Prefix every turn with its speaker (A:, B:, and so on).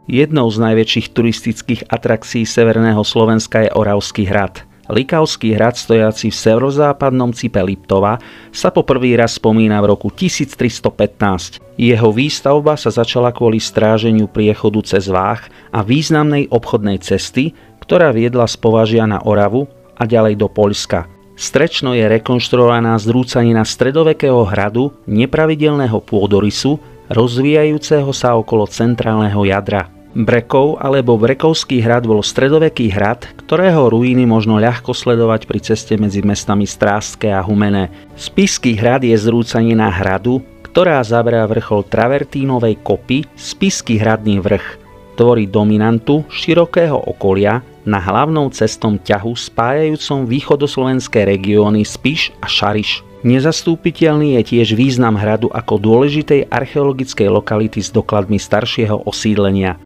A: Jednou z najväčších turistických atrakcií severného Slovenska je Oravský hrad. Likavský hrad, stojaci v severozápadnom cipe Liptova, sa po prvý raz spomína v roku 1315. Jeho výstavba sa začala kvôli stráženiu priechodu cez Váh a významnej obchodnej cesty, ktorá viedla z Považia na Oravu a ďalej do Poľska. Strečno je rekonštruovaná zrúcanina stredovekého hradu nepravidelného pôdorysu, rozvíjajúceho sa okolo centrálneho jadra. Brekov alebo Brekovský hrad bol stredoveký hrad, ktorého ruíny možno ľahko sledovať pri ceste medzi mestami Strážske a Humenné. Spišský hrad je zrúcanina hradu, ktorá zaberá vrchol Travertínovej kopy, Spišský hradný vrch. Tvorí dominantu širokého okolia na hlavnou cestom ťahu spájajúcom východoslovenské regióny Spiš a Šariš. Nezastúpiteľný je tiež význam hradu ako dôležitej archeologickej lokality s dokladmi staršieho osídlenia.